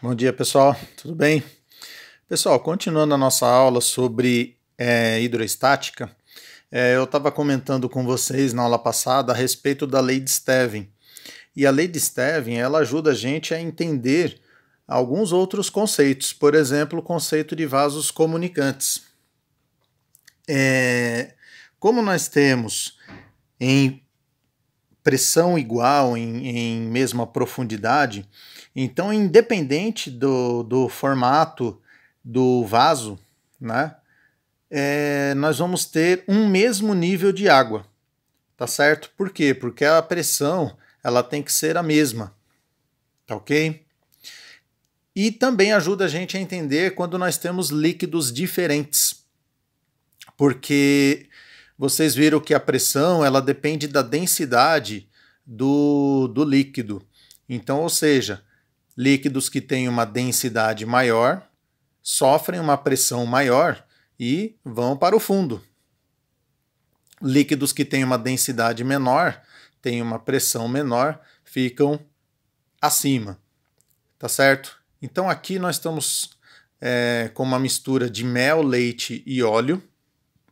Bom dia, pessoal. Tudo bem? Pessoal, continuando a nossa aula sobre hidroestática, eu estava comentando com vocês na aula passada a respeito da lei de Stevin. E a lei de Stevin, ela ajuda a gente a entender alguns outros conceitos, por exemplo, o conceito de vasos comunicantes. Como nós temos em pressão igual, em mesma profundidade, então, independente do formato do vaso, né, nós vamos ter um mesmo nível de água, tá certo? Por quê? Porque a pressão ela tem que ser a mesma, tá ok? E também ajuda a gente a entender quando nós temos líquidos diferentes, porque vocês viram que a pressão ela depende da densidade do líquido. Então, ou seja, líquidos que têm uma densidade maior sofrem uma pressão maior e vão para o fundo. Líquidos que têm uma densidade menor, têm uma pressão menor, ficam acima. Tá certo? Então aqui nós estamos com uma mistura de mel, leite e óleo.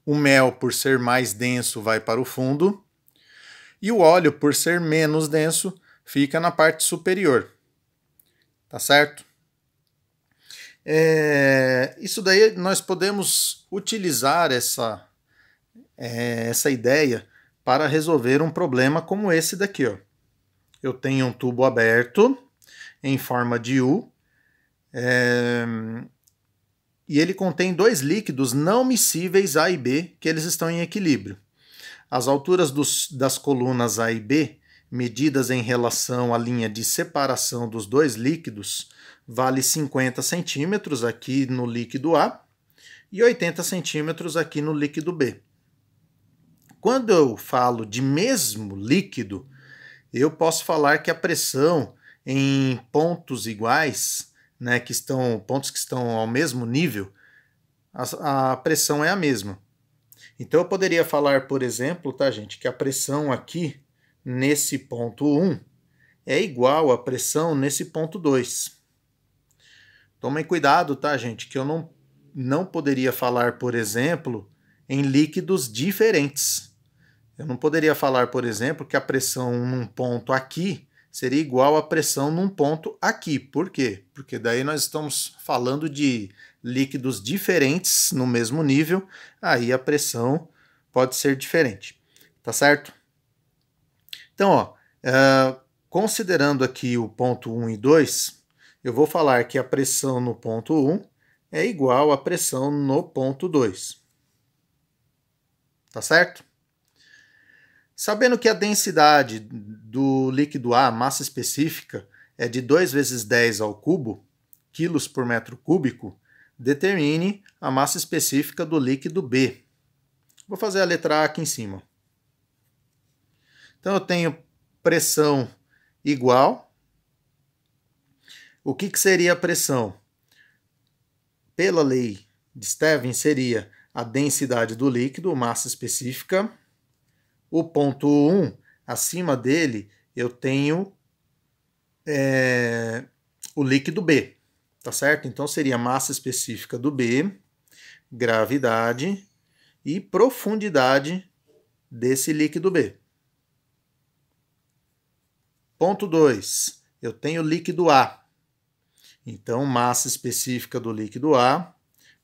O mel, por ser mais denso, vai para o fundo. E o óleo, por ser menos denso, fica na parte superior. Tá certo? Isso daí nós podemos utilizar essa ideia para resolver um problema como esse daqui. Ó. Eu tenho um tubo aberto em forma de U e ele contém dois líquidos não miscíveis A e B que eles estão em equilíbrio. As alturas das colunas A e B, medidas em relação à linha de separação dos dois líquidos, vale 50 centímetros aqui no líquido A e 80 centímetros aqui no líquido B. Quando eu falo de mesmo líquido, eu posso falar que a pressão em pontos iguais, né, pontos que estão ao mesmo nível, a pressão é a mesma. Então eu poderia falar, por exemplo, tá, gente, que a pressão aqui nesse ponto 1 é igual à pressão nesse ponto 2. Tomem cuidado, tá, gente, que eu não poderia falar, por exemplo, em líquidos diferentes. Eu não poderia falar, por exemplo, que a pressão num ponto aqui seria igual à pressão num ponto aqui. Por quê? Porque daí nós estamos falando de líquidos diferentes no mesmo nível, aí a pressão pode ser diferente. Tá certo? Então, ó, considerando aqui o ponto 1 e 2, eu vou falar que a pressão no ponto 1 é igual à pressão no ponto 2. Tá certo? Sabendo que a densidade do líquido A, massa específica, é de 2 vezes 10 ao cubo, quilos por metro cúbico, determine a massa específica do líquido B. Vou fazer a letra A aqui em cima. Então eu tenho pressão igual. O que seria a pressão? Pela lei de Stevin, seria a densidade do líquido, massa específica. O ponto 1, acima dele, eu tenho o líquido B, tá certo? Então seria massa específica do B, gravidade e profundidade desse líquido B. Ponto 2, eu tenho líquido A. Então, massa específica do líquido A,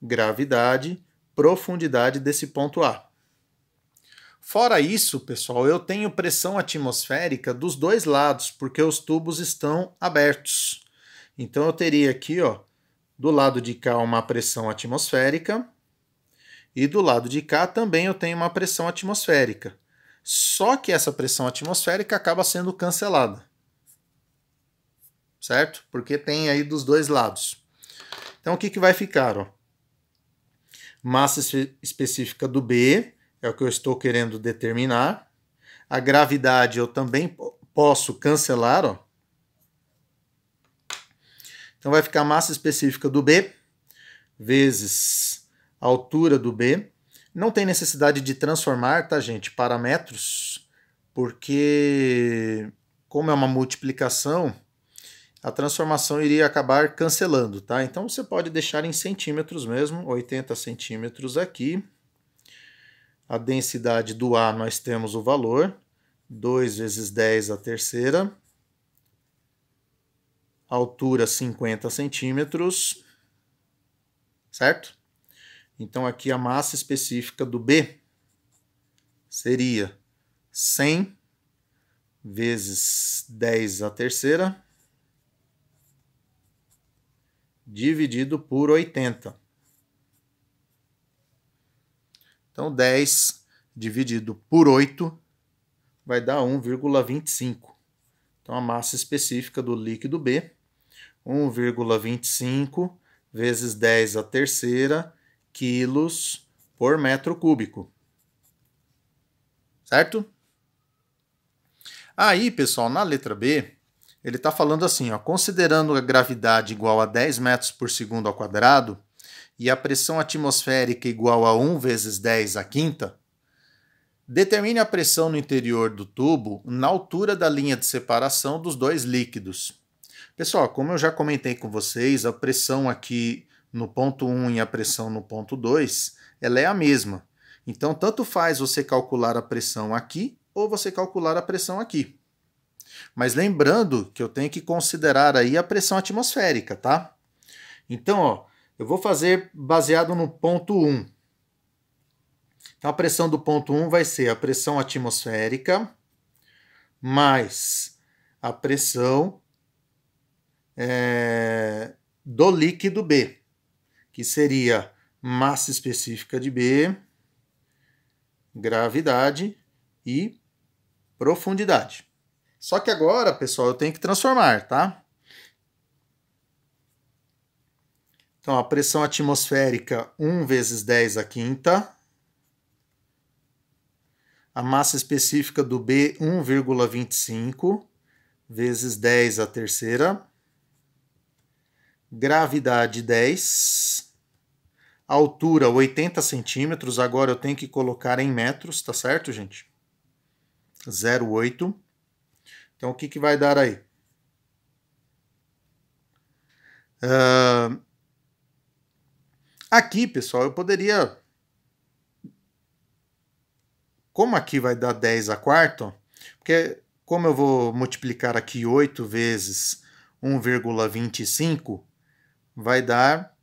gravidade, profundidade desse ponto A. Fora isso, pessoal, eu tenho pressão atmosférica dos dois lados, porque os tubos estão abertos. Então eu teria aqui, ó, do lado de cá uma pressão atmosférica e do lado de cá também eu tenho uma pressão atmosférica. Só que essa pressão atmosférica acaba sendo cancelada. Certo? Porque tem aí dos dois lados. Então o que vai ficar, ó? Massa específica do B, é o que eu estou querendo determinar. A gravidade eu também posso cancelar, ó. Então vai ficar massa específica do B vezes a altura do B. Não tem necessidade de transformar, tá, gente, para metros, porque como é uma multiplicação, a transformação iria acabar cancelando, tá? Então você pode deixar em centímetros mesmo, 80 centímetros aqui. A densidade do A nós temos o valor, 2 vezes 10 a terceira. Altura 50 centímetros, certo? Então aqui a massa específica do B seria 100 vezes 10 a terceira dividido por 80. Então 10 dividido por 8 vai dar 1,25. Então a massa específica do líquido B, 1,25 vezes 10 a terceira quilos por metro cúbico. Certo? Aí, pessoal, na letra B, ele está falando assim, ó, considerando a gravidade igual a 10 metros por segundo ao quadrado e a pressão atmosférica igual a 1 vezes 10 à quinta, determine a pressão no interior do tubo na altura da linha de separação dos dois líquidos. Pessoal, como eu já comentei com vocês, a pressão aqui no ponto 1 e a pressão no ponto 2, ela é a mesma. Então, tanto faz você calcular a pressão aqui ou você calcular a pressão aqui. Mas lembrando que eu tenho que considerar aí a pressão atmosférica, tá? Então, ó, eu vou fazer baseado no ponto 1. Então, a pressão do ponto 1 vai ser a pressão atmosférica mais a pressão do líquido B, que seria massa específica de B, gravidade e profundidade. Só que agora, pessoal, eu tenho que transformar, tá? Então, a pressão atmosférica, 1 vezes 10 à quinta. A massa específica do B, 1,25 vezes 10 à terceira. Gravidade, 10. Altura, 80 centímetros. Agora eu tenho que colocar em metros, tá certo, gente? 0,8. Então, o que vai dar aí? Aqui, pessoal, eu poderia... Como aqui vai dar 10 a quarta, porque como eu vou multiplicar aqui 8 vezes 1,25, vai dar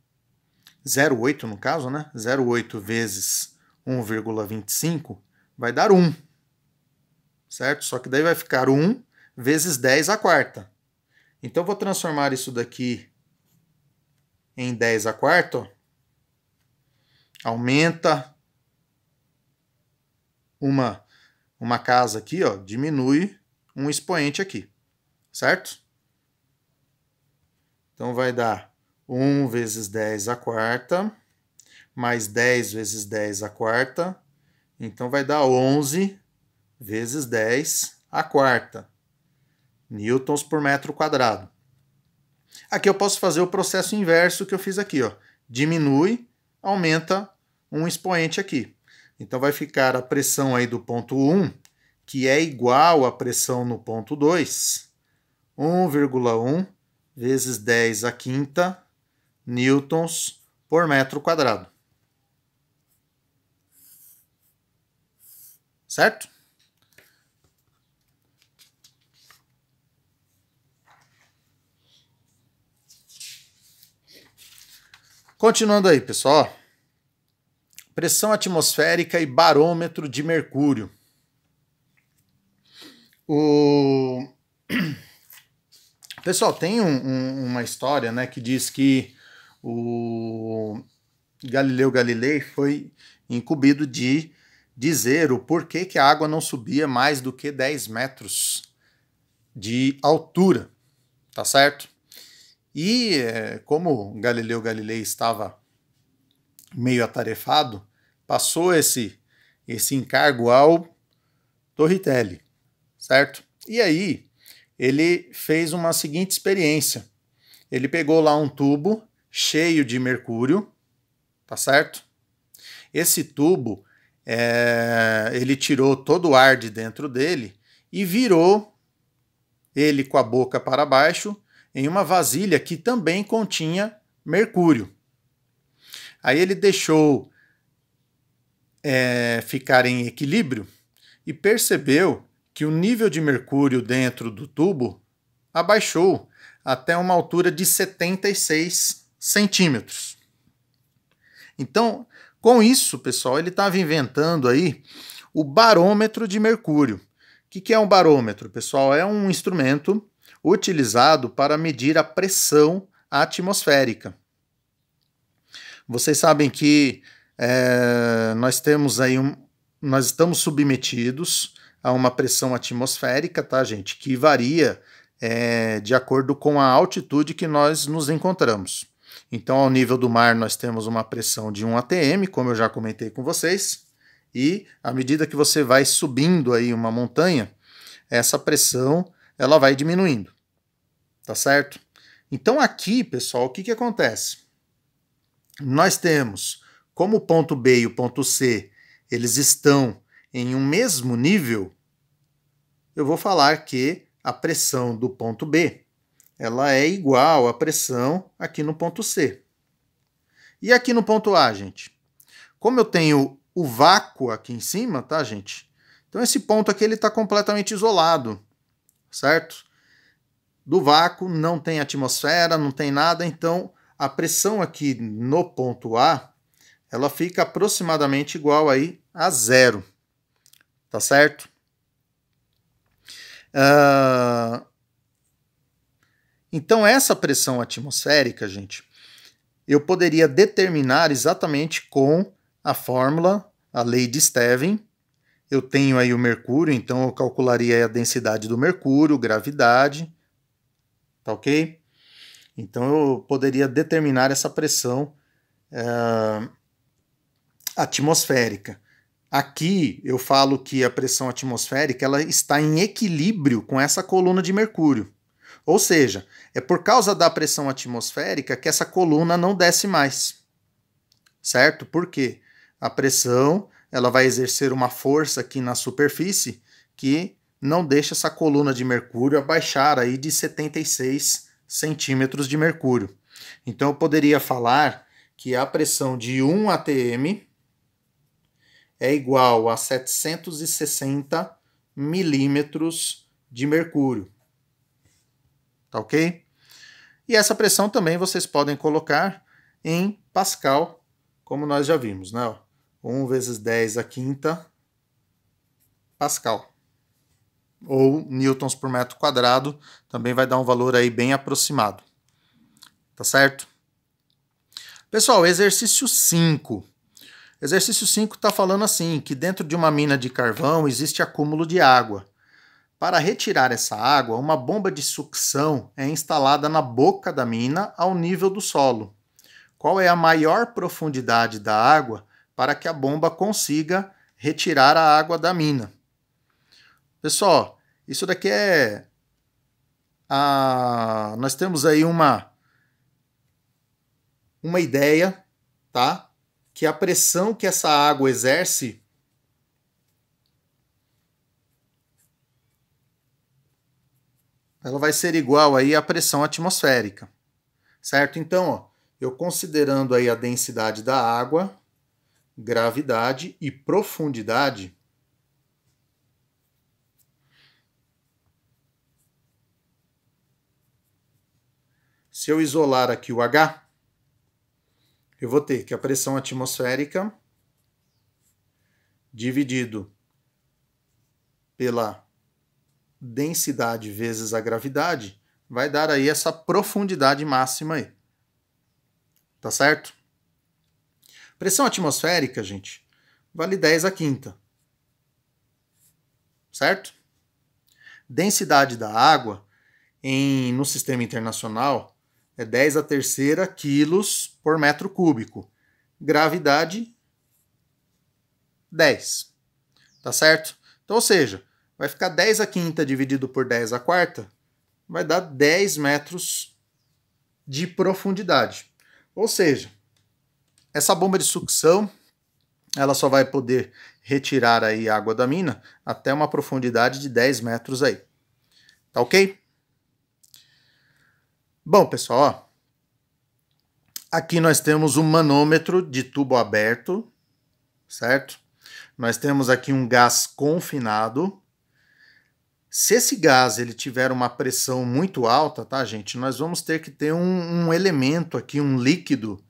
0,8 no caso, né? 0,8 vezes 1,25 vai dar 1, certo? Só que daí vai ficar 1 vezes 10 a quarta. Então, eu vou transformar isso daqui em 10 a quarta, ó. Aumenta uma casa aqui, ó, diminui um expoente aqui, certo? Então, vai dar 1 vezes 10 a quarta, mais 10 vezes 10 a quarta, então vai dar 11 vezes 10 a quarta, newtons por metro quadrado. Aqui eu posso fazer o processo inverso que eu fiz aqui, ó. Diminui, aumenta um expoente aqui. Então vai ficar a pressão aí do ponto 1, que é igual à pressão no ponto 2, 1,1 vezes 10 à quinta newtons por metro quadrado. Certo? Continuando aí, pessoal. Pressão atmosférica e barômetro de mercúrio. Pessoal, tem uma história, né, que diz que o Galileu Galilei foi incumbido de dizer o porquê que a água não subia mais do que 10 metros de altura, tá certo? E como Galileu Galilei estava meio atarefado, passou esse encargo ao Torricelli, certo? E aí ele fez uma seguinte experiência. Ele pegou lá um tubo cheio de mercúrio, tá certo? Esse tubo, ele tirou todo o ar de dentro dele e virou ele com a boca para baixo em uma vasilha que também continha mercúrio. Aí ele deixou ficar em equilíbrio e percebeu que o nível de mercúrio dentro do tubo abaixou até uma altura de 76 centímetros. Então, com isso, pessoal, ele estava inventando aí o barômetro de mercúrio. O que é um barômetro, pessoal? É um instrumento utilizado para medir a pressão atmosférica. Vocês sabem que nós estamos submetidos a uma pressão atmosférica, tá, gente? Que varia de acordo com a altitude que nós nos encontramos. Então, ao nível do mar, nós temos uma pressão de 1 atm, como eu já comentei com vocês, e à medida que você vai subindo aí uma montanha, essa pressão ela vai diminuindo, tá certo? Então aqui, pessoal, o que acontece? Nós temos, como o ponto B e o ponto C, eles estão em um mesmo nível, eu vou falar que a pressão do ponto B ela é igual à pressão aqui no ponto C. E aqui no ponto A, gente? Como eu tenho o vácuo aqui em cima, tá, gente? Então esse ponto aqui ele está completamente isolado, certo? Do vácuo não tem atmosfera, não tem nada, então a pressão aqui no ponto A, ela fica aproximadamente igual aí a 0, tá certo? Então essa pressão atmosférica, gente, eu poderia determinar exatamente com a fórmula, a lei de Stevin. Eu tenho aí o mercúrio, então eu calcularia a densidade do mercúrio, gravidade, tá ok? Então eu poderia determinar essa pressão atmosférica. Aqui eu falo que a pressão atmosférica ela está em equilíbrio com essa coluna de mercúrio. Ou seja, é por causa da pressão atmosférica que essa coluna não desce mais. Certo? Por quê? A pressão ela vai exercer uma força aqui na superfície que não deixa essa coluna de mercúrio abaixar aí de 76 centímetros de mercúrio. Então eu poderia falar que a pressão de 1 atm é igual a 760 milímetros de mercúrio. Tá ok? E essa pressão também vocês podem colocar em Pascal, como nós já vimos, né? 1 vezes 10 à quinta Pascal. Ou newtons por metro quadrado, também vai dar um valor aí bem aproximado. Tá certo? Pessoal, exercício 5. Exercício 5 está falando assim, que dentro de uma mina de carvão existe acúmulo de água. Para retirar essa água, uma bomba de sucção é instalada na boca da mina ao nível do solo. Qual é a maior profundidade da água para que a bomba consiga retirar a água da mina? Pessoal, isso daqui nós temos aí uma ideia, tá? Que a pressão que essa água exerce ela vai ser igual aí à pressão atmosférica, certo? Então, ó, eu considerando aí a densidade da água, gravidade e profundidade, se eu isolar aqui o H, eu vou ter que a pressão atmosférica dividido pela densidade vezes a gravidade vai dar aí essa profundidade máxima aí. Tá certo? Pressão atmosférica, gente, vale 10 à quinta. Certo? Densidade da água no sistema internacional é 10 à terceira quilos por metro cúbico. Gravidade, 10. Tá certo? Então, ou seja, vai ficar 10 à quinta dividido por 10 à quarta, vai dar 10 metros de profundidade. Ou seja, essa bomba de sucção, ela só vai poder retirar aí a água da mina até uma profundidade de 10 metros aí. Tá ok? Bom, pessoal, ó, aqui nós temos um manômetro de tubo aberto, certo? Nós temos aqui um gás confinado. Se esse gás ele tiver uma pressão muito alta, tá, gente? Nós vamos ter que ter um elemento aqui, um líquido,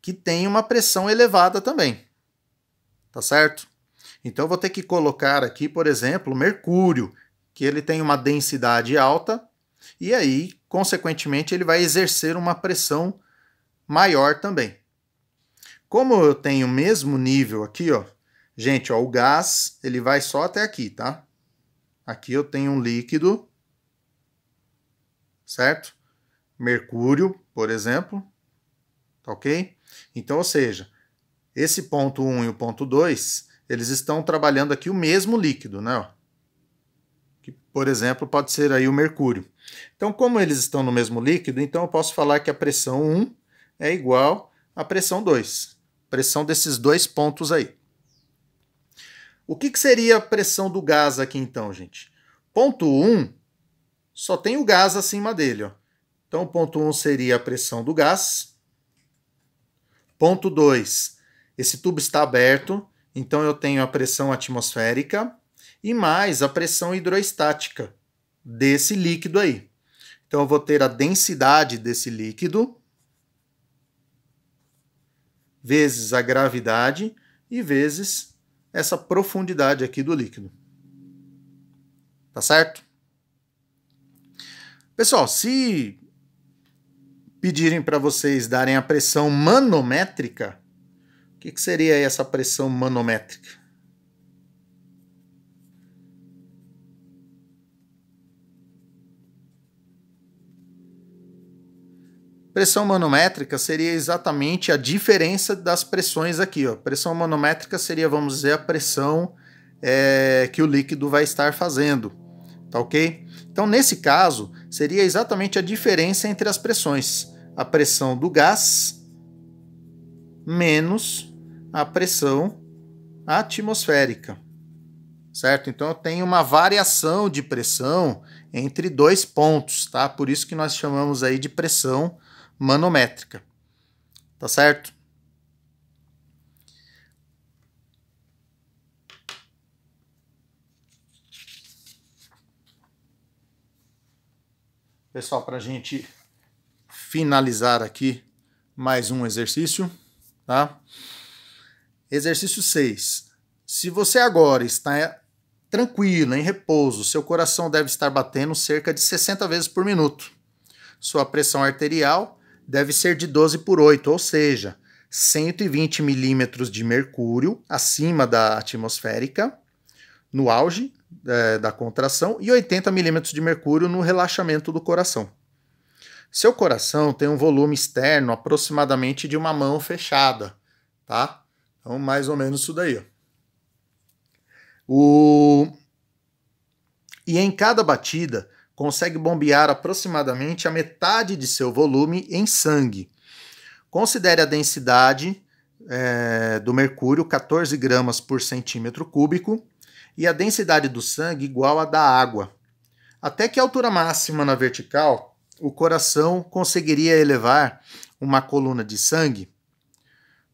que tem uma pressão elevada também, tá certo? Então eu vou ter que colocar aqui, por exemplo, mercúrio, que ele tem uma densidade alta, e aí, consequentemente, ele vai exercer uma pressão maior também. Como eu tenho o mesmo nível aqui, ó, gente, ó, o gás ele vai só até aqui, tá? Aqui eu tenho um líquido, certo? Mercúrio, por exemplo, tá ok? Então, ou seja, esse ponto 1 e o ponto 2, eles estão trabalhando aqui o mesmo líquido, né? Ó. Que, por exemplo, pode ser aí o mercúrio. Então, como eles estão no mesmo líquido, então eu posso falar que a pressão 1 é igual à pressão 2. Pressão desses dois pontos aí. O que seria a pressão do gás aqui então, gente? Ponto 1, só tem o gás acima dele, ó. Então, ponto 1 seria a pressão do gás. Ponto 2, esse tubo está aberto, então eu tenho a pressão atmosférica e mais a pressão hidroestática desse líquido aí. Então, eu vou ter a densidade desse líquido vezes a gravidade e vezes essa profundidade aqui do líquido. Tá certo? Pessoal, se pedirem para vocês darem a pressão manométrica, o que seria essa pressão manométrica? Pressão manométrica seria exatamente a diferença das pressões aqui. Ó. Pressão manométrica seria, vamos dizer, a pressão que o líquido vai estar fazendo. Tá ok? Então, nesse caso, seria exatamente a diferença entre as pressões. A pressão do gás menos a pressão atmosférica. Certo? Então, eu tenho uma variação de pressão entre dois pontos, tá? Por isso que nós chamamos aí de pressão manométrica. Tá certo? Pessoal, para a gente finalizar aqui mais um exercício, tá? Exercício 6. Se você agora está tranquilo, em repouso, seu coração deve estar batendo cerca de 60 vezes por minuto. Sua pressão arterial deve ser de 12 por 8, ou seja, 120 milímetros de mercúrio acima da atmosférica, no auge da contração, e 80 milímetros de mercúrio no relaxamento do coração. Seu coração tem um volume externo aproximadamente de uma mão fechada, tá? Então, mais ou menos isso daí. Ó. E em cada batida, consegue bombear aproximadamente a metade de seu volume em sangue. Considere a densidade do mercúrio, 14 gramas por centímetro cúbico, e a densidade do sangue igual à da água. Até que altura máxima na vertical, o coração conseguiria elevar uma coluna de sangue?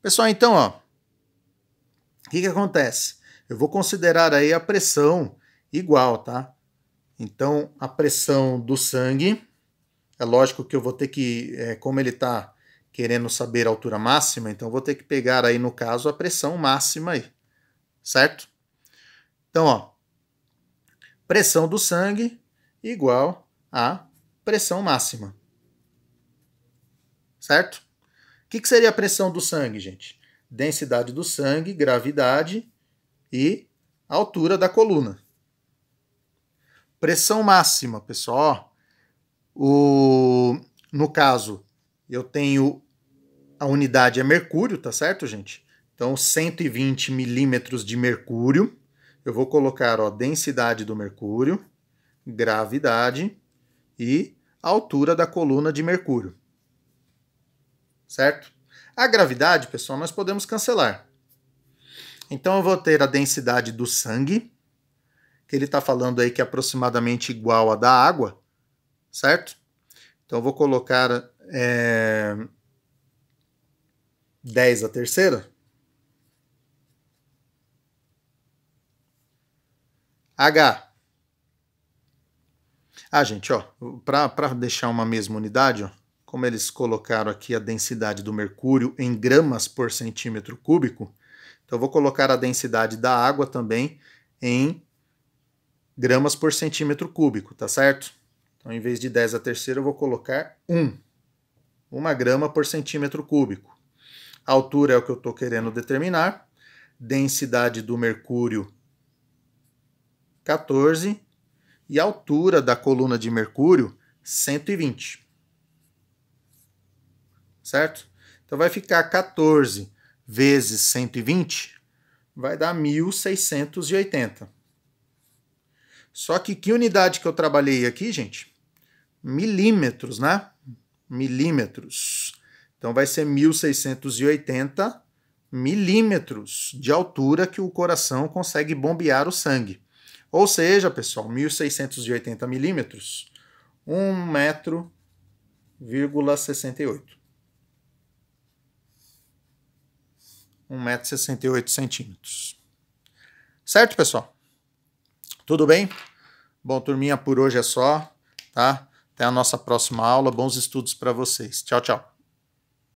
Pessoal, então, ó, o que acontece? Eu vou considerar aí a pressão igual, tá? Então, a pressão do sangue, é lógico que eu vou ter que, como ele está querendo saber a altura máxima, então eu vou ter que pegar aí, no caso, a pressão máxima aí, certo? Então, ó, pressão do sangue igual a pressão máxima, certo? O que seria a pressão do sangue, gente? Densidade do sangue, gravidade e altura da coluna. Pressão máxima, pessoal. No caso, eu tenho a unidade é mercúrio, tá certo, gente? Então, 120 milímetros de mercúrio. Eu vou colocar, ó, densidade do mercúrio, gravidade e altura da coluna de mercúrio. Certo? A gravidade, pessoal, nós podemos cancelar. Então, eu vou ter a densidade do sangue, que ele está falando aí que é aproximadamente igual à da água, certo? Então, eu vou colocar 10 a terceira. H. Gente, ó, para deixar uma mesma unidade, ó, como eles colocaram aqui a densidade do mercúrio em gramas por centímetro cúbico, então eu vou colocar a densidade da água também em gramas por centímetro cúbico, tá certo? Então, em vez de 10 a terceira, eu vou colocar 1 grama por centímetro cúbico. A altura é o que eu estou querendo determinar. Densidade do mercúrio, 14. E a altura da coluna de mercúrio, 120. Certo? Então, vai ficar 14 vezes 120, vai dar 1.680. Só que unidade que eu trabalhei aqui, gente? Milímetros, né? Milímetros. Então, vai ser 1.680 milímetros de altura que o coração consegue bombear o sangue. Ou seja, pessoal, 1.680 milímetros, 1,68 m. 1,68 m. Certo, pessoal? Tudo bem? Bom, turminha, por hoje é só, tá? Até a nossa próxima aula. Bons estudos para vocês. Tchau, tchau.